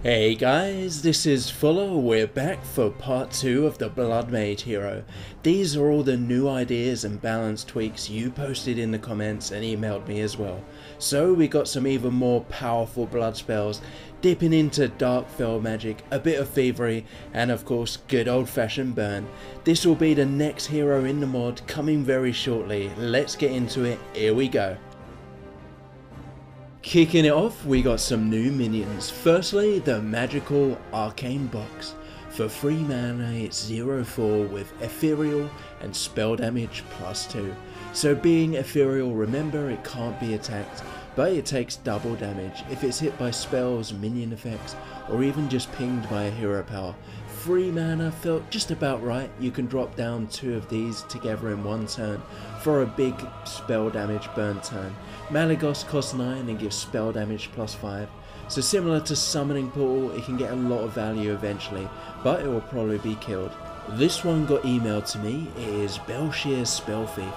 Hey guys, this is Fuller. We're back for part 2 of the Blood Mage hero. These are all the new ideas and balance tweaks you posted in the comments and emailed me as well. So we got some even more powerful blood spells, dipping into dark fell magic, a bit of thievery, and of course good old fashioned burn. This will be the next hero in the mod coming very shortly. Let's get into it, here we go. Kicking it off, we got some new minions. Firstly, the magical arcane box. For 3 mana, it's 0/4 with ethereal and spell damage +2. So being ethereal, remember it can't be attacked, but it takes double damage if it's hit by spells, minion effects, or even just pinged by a hero power. 3 mana felt just about right. You can drop down 2 of these together in one turn for a big spell damage burn turn. Malygos costs 9 and gives spell damage +5. So similar to Summoning Portal, it can get a lot of value eventually, but it will probably be killed. This one got emailed to me. It is Belshear's Spell Thief.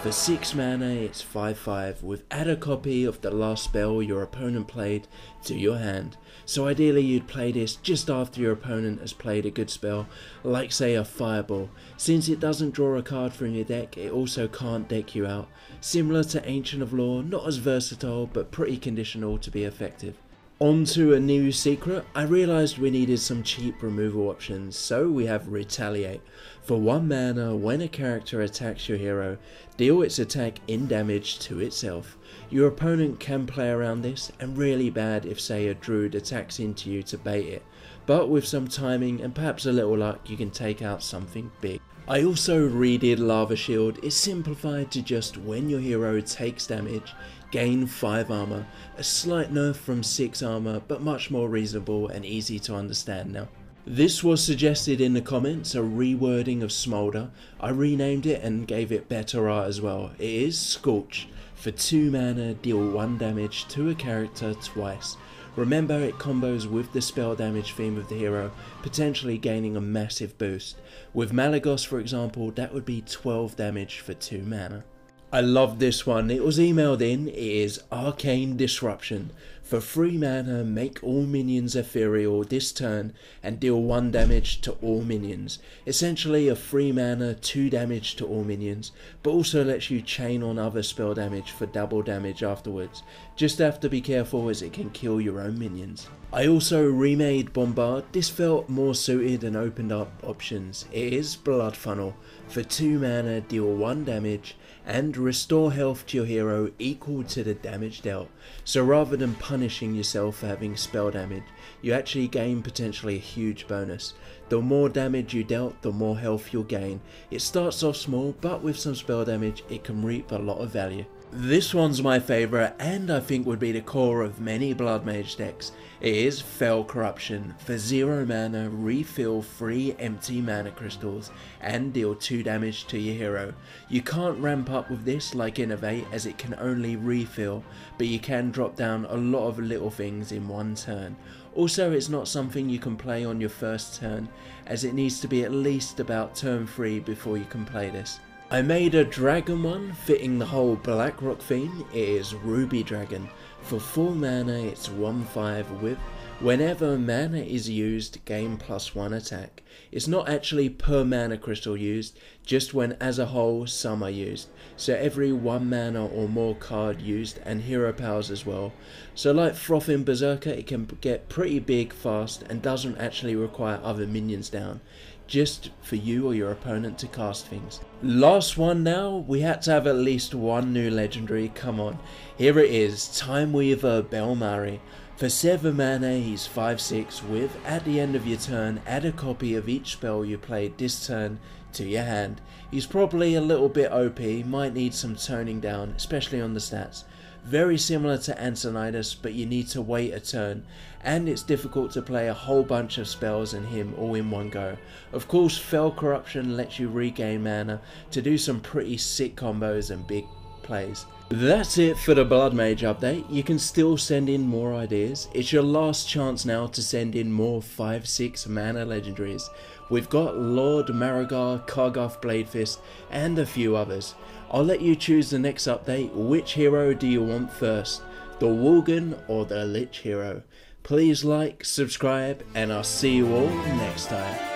For 6 mana, it's 5/5 with add a copy of the last spell your opponent played to your hand. So ideally you'd play this just after your opponent has played a good spell, like say a Fireball. Since it doesn't draw a card from your deck, it also can't deck you out. Similar to Ancient of Lore, not as versatile but pretty conditional to be effective. On to a new secret. I realised we needed some cheap removal options, so we have Retaliate. For 1 mana, when a character attacks your hero, deal its attack in damage to itself. Your opponent can play around this, and really bad if say a druid attacks into you to bait it, but with some timing and perhaps a little luck you can take out something big. I also redid Lava Shield. It's simplified to just when your hero takes damage, gain 5 armor, a slight nerf from 6 armor, but much more reasonable and easy to understand now. This was suggested in the comments, a rewording of Smolder. I renamed it and gave it better art as well. It is Scorch. For 2 mana, deal 1 damage to a character twice. Remember, it combos with the spell damage theme of the hero, potentially gaining a massive boost. With Malygos for example, that would be 12 damage for 2 mana. I love this one. It was emailed in. It is Arcane Disruption. For 3 mana, make all minions ethereal this turn and deal 1 damage to all minions. Essentially a 3 mana, 2 damage to all minions, but also lets you chain on other spell damage for double damage afterwards. Just have to be careful as it can kill your own minions. I also remade Bombard. This felt more suited and opened up options. It is Blood Funnel. For 2 mana, deal 1 damage and restore health to your hero equal to the damage dealt. So rather than punishing yourself for having spell damage, you actually gain potentially a huge bonus. The more damage you dealt, the more health you'll gain. It starts off small, but with some spell damage it can reap a lot of value. This one's my favourite and I think would be the core of many Blood Mage decks. It is Fell Corruption. For 0 mana, refill 3 empty mana crystals and deal 2 damage to your hero. You can't ramp up with this like Innovate as it can only refill, but you can drop down a lot of little things in one turn. Also, it's not something you can play on your first turn as it needs to be at least about turn 3 before you can play this. I made a dragon one fitting the whole Blackrock theme. It is Ruby Dragon. For 4 mana, it's 1/5 with whenever mana is used, gain +1 attack. It's not actually per mana crystal used, just when as a whole some are used. So every 1 mana or more card used and hero powers as well. So like Frothing Berserker, it can get pretty big fast and doesn't actually require other minions down, just for you or your opponent to cast things. Last one now, we had to have at least 1 new legendary, come on. Here it is, Time Weaver Belmari. For 7 mana, he's 5/6 with, at the end of your turn, add a copy of each spell you played this turn to your hand. He's probably a little bit OP, might need some toning down, especially on the stats. Very similar to Antonidas, but you need to wait a turn, and it's difficult to play a whole bunch of spells and him all in one go. Of course, Fell Corruption lets you regain mana to do some pretty sick combos and big plays. That's it for the Blood Mage update. You can still send in more ideas. It's your last chance now to send in more 5/6 mana legendaries. We've got Lord Marigar, Kargarth Bladefist, and a few others. I'll let you choose the next update. Which hero do you want first? The Worgen or the Lich hero? Please like, subscribe, and I'll see you all next time.